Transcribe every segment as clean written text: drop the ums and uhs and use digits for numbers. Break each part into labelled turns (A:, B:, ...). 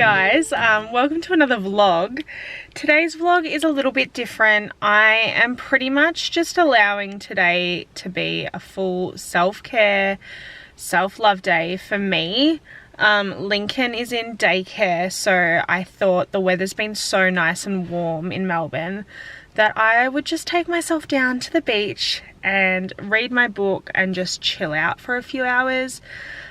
A: guys, welcome to another vlog. Today's vlog is a little bit different. I am pretty much just allowing today to be a full self-care, self-love day for me. Lincoln is in daycare, so I thought the weather's been so nice and warm in Melbourne that I would just take myself down to the beach and read my book and just chill out for a few hours.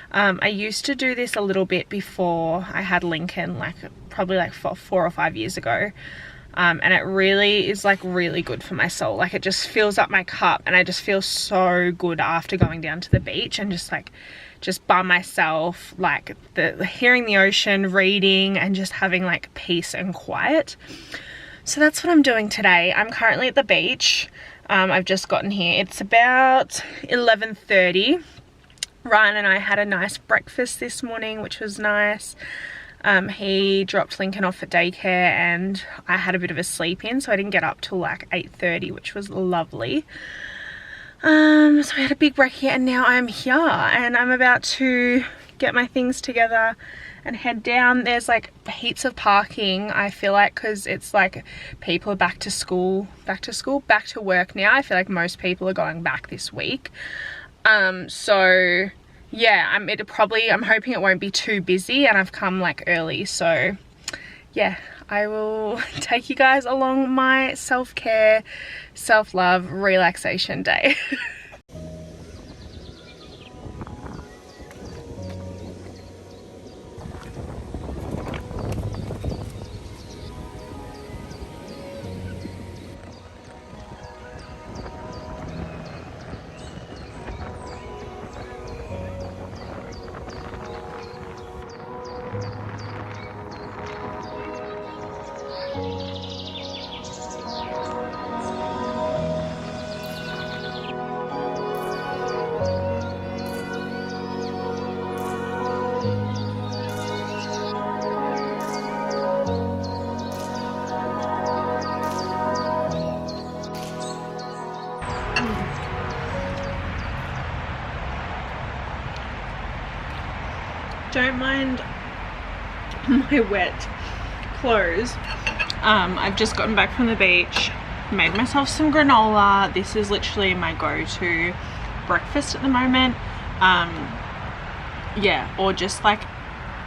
A: I used to do this a little bit before I had Lincoln, probably 4 or 5 years ago. And it really is really good for my soul. It just fills up my cup and I just feel so good after going down to the beach and just by myself, hearing the ocean, reading and just having peace and quiet. So that's what I'm doing today. I'm currently at the beach. I've just gotten here. It's about 11:30. Ryan and I had a nice breakfast this morning, which was nice. He dropped Lincoln off at daycare and I had a bit of a sleep in, so I didn't get up till 8:30, which was lovely. So we had a big break here and now I'm here and I'm about to get my things together and head down. There's heaps of parking, I feel because it's people are back to work now. I feel most people are going back this week. So yeah, I'm hoping it won't be too busy and I've come early, so yeah, I will take you guys along my self-care, self-love, relaxation day. Don't mind my wet clothes. I've just gotten back from the beach, made myself some granola. This is literally my go-to breakfast at the moment. Yeah, or just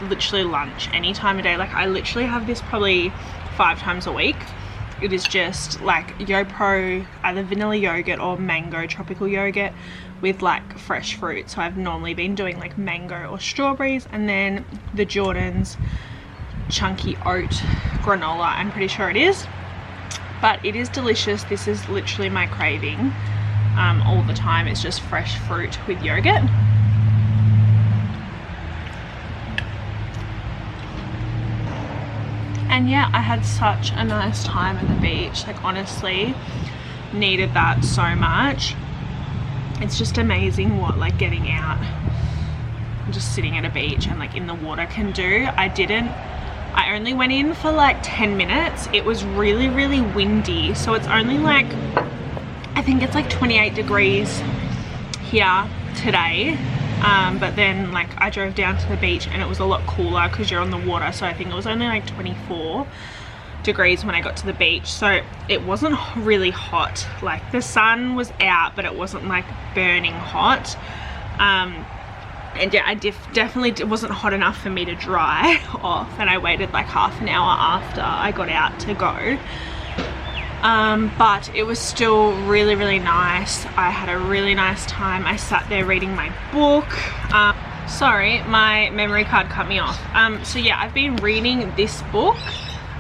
A: literally lunch any time of day. I literally have this probably 5 times a week. It is just YoPro, either vanilla yogurt or mango tropical yogurt with fresh fruit. So I've normally been doing mango or strawberries, and then the Jordan's chunky oat granola, I'm pretty sure it is, but it is delicious. This is literally my craving all the time. It's just fresh fruit with yogurt. And yeah, I had such a nice time at the beach. Honestly, needed that so much. It's just amazing what getting out and just sitting at a beach and in the water can do. I only went in for 10 minutes. It was really, really windy. So it's only I think it's 28 degrees here today. But then I drove down to the beach and it was a lot cooler because you're on the water. So I think it was only 24 degrees when I got to the beach. So it wasn't really hot. The sun was out, but it wasn't burning hot. And yeah, definitely it wasn't hot enough for me to dry off. And I waited half an hour after I got out to go. But it was still really, really nice. I had a really nice time. I sat there reading my book. Sorry, my memory card cut me off. So yeah, I've been reading this book.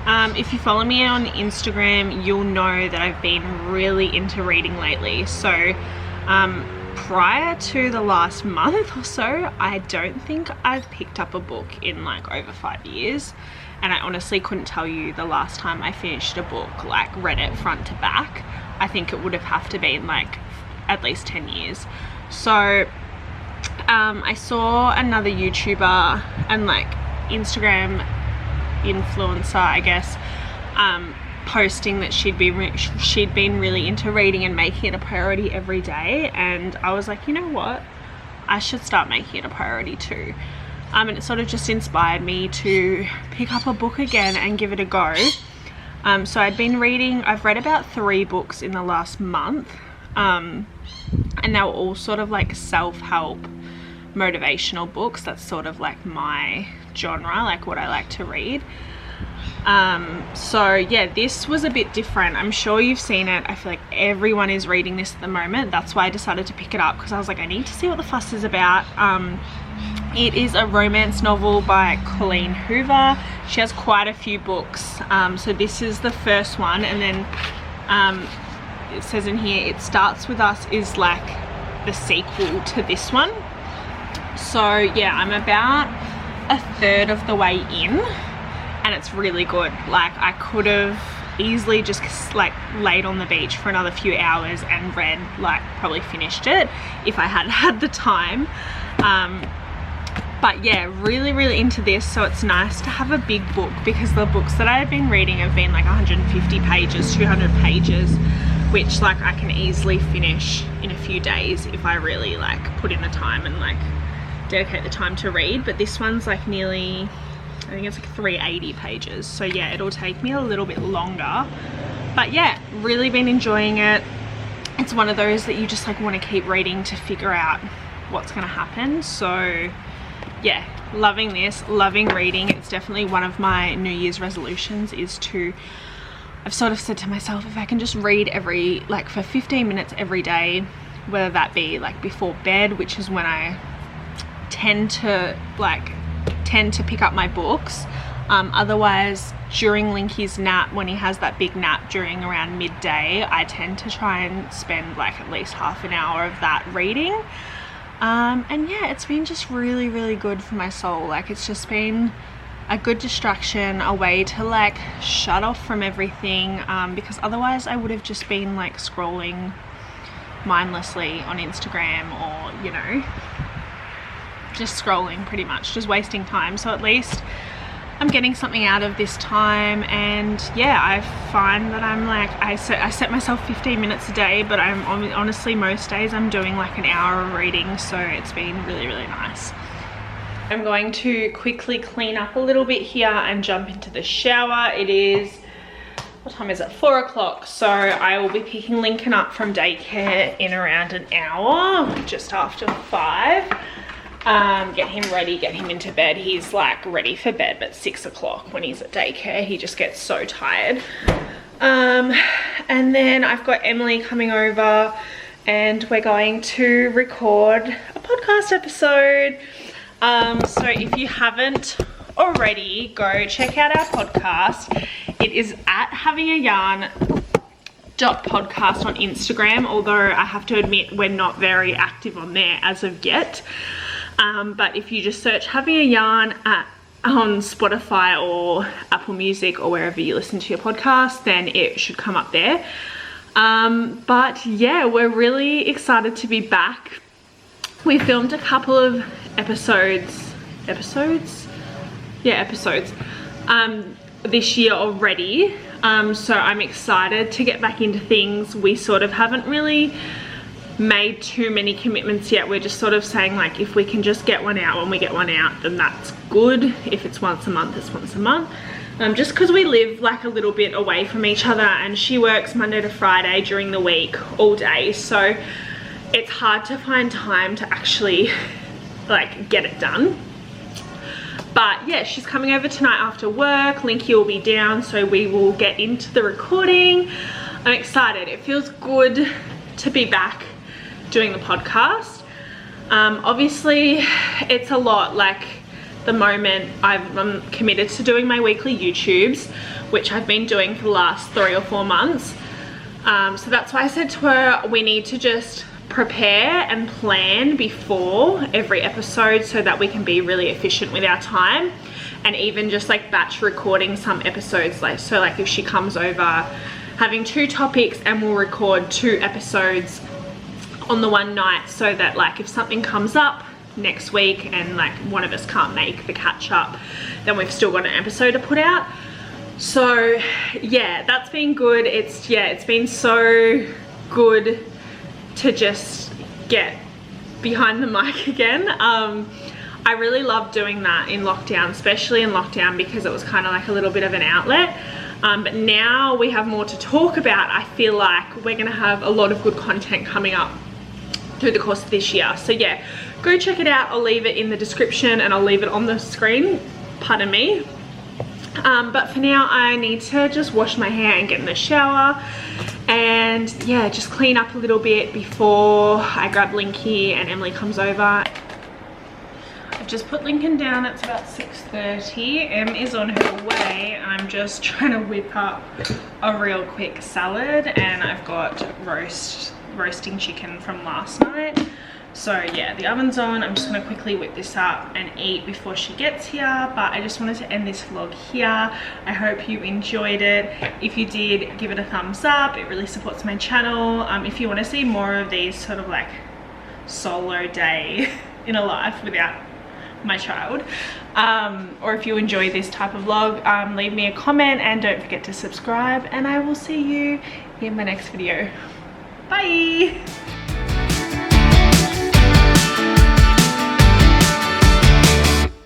A: If you follow me on Instagram, you'll know that I've been really into reading lately. So prior to the last month or so, I don't think I've picked up a book in over 5 years. And I honestly couldn't tell you the last time I finished a book, read it front to back. I think it would have to been at least 10 years. So I saw another YouTuber and Instagram influencer, I guess, posting that she'd been really into reading and making it a priority every day. And I was like, you know what? I should start making it a priority too. and it sort of just inspired me to pick up a book again and give it a go. So I've read about 3 books in the last month, and they were all sort of like self-help motivational books. That's sort of like my genre, like what I like to read. So yeah, this was a bit different. I'm sure you've seen it. I feel like everyone is reading this at the moment. That's why I decided to pick it up, because I was like, I need to see what the fuss is about. It is a romance novel by Colleen Hoover. She has quite a few books. So this is the first one, and then it says in here, It Starts With Us is like the sequel to this one. So yeah, I'm about a third of the way in, and it's really good. Like, I could have easily just like laid on the beach for another few hours and read, like probably finished it if I had had the time. But yeah, really into this. So it's nice to have a big book, because the books that I've been reading have been like 150 pages, 200 pages, which like I can easily finish in a few days if I really like put in the time and like dedicate the time to read. But this one's like nearly, I think it's like 380 pages. So yeah, it'll take me a little bit longer. But yeah, really been enjoying it. It's one of those that you just like want to keep reading to figure out what's going to happen. So yeah, loving this, loving reading. It's definitely one of my New Year's resolutions, is to, I've sort of said to myself, if I can just read for 15 minutes every day, whether that be like before bed, which is when I tend to pick up my books. Otherwise, during Linky's nap, when he has that big nap during around midday, I tend to try and spend like at least half an hour of that reading. And yeah, it's been just really good for my soul. Like, it's just been a good distraction, a way to like shut off from everything, because otherwise I would have just been like scrolling mindlessly on Instagram, or you know, just scrolling, pretty much just wasting time. So at least I'm getting something out of this time. And yeah, I find that I'm like, I set myself 15 minutes a day, but I'm honestly, most days I'm doing like an hour of reading. So it's been really nice. I'm going to quickly clean up a little bit here and jump into the shower. It is, what time is it? 4 o'clock. So I will be picking Lincoln up from daycare in around an hour, just after 5. Get him ready, get him into bed. He's like ready for bed, but 6 o'clock when he's at daycare, he just gets so tired. And then I've got Emily coming over, and we're going to record a podcast episode. So if you haven't already, go check out our podcast. It is at havingyarn.podcast on Instagram, although I have to admit we're not very active on there as of yet. But if you just search Having a Yarn on Spotify or Apple Music or wherever you listen to your podcast, then it should come up there. But yeah, we're really excited to be back. We filmed a couple of episodes this year already. So I'm excited to get back into things. We sort of haven't really made too many commitments yet. We're just sort of saying like, if we can just get one out when we get one out, then that's good. If it's once a month, it's once a month. Just because we live like a little bit away from each other, and she works Monday to Friday during the week all day, so it's hard to find time to actually like get it done. But yeah, she's coming over tonight after work. Linky will be down, so we will get into the recording. I'm excited. It feels good to be back doing the podcast. Obviously it's a lot. Like, the moment I'm committed to doing my weekly YouTubes, which I've been doing for the last 3 or 4 months. So that's why I said to her, we need to just prepare and plan before every episode so that we can be really efficient with our time, and even just like batch recording some episodes. Like, so like if she comes over, having 2 topics, and we'll record 2 episodes on the one night, so that like if something comes up next week and like one of us can't make the catch up, then we've still got an episode to put out. So yeah, that's been good. It's been so good to just get behind the mic again. I really loved doing that in lockdown, especially in lockdown, because it was kind of like a little bit of an outlet. But now we have more to talk about. I feel like we're gonna have a lot of good content coming up through the course of this year. So yeah, go check it out. I'll leave it in the description and I'll leave it on the screen, pardon me. But for now I need to just wash my hair and get in the shower and yeah, just clean up a little bit before I grab Linky and Emily comes over. I've just put Lincoln down. It's about 6:30. Em is on her way. I'm just trying to whip up a real quick salad, and I've got roasting chicken from last night. So yeah, the oven's on. I'm just gonna quickly whip this up and eat before she gets here. But I just wanted to end this vlog here. I hope you enjoyed it. If you did, give it a thumbs up. It really supports my channel. If you want to see more of these sort of like solo day in a life without my child, or if you enjoy this type of vlog, leave me a comment and don't forget to subscribe, and I will see you in my next video. Bye.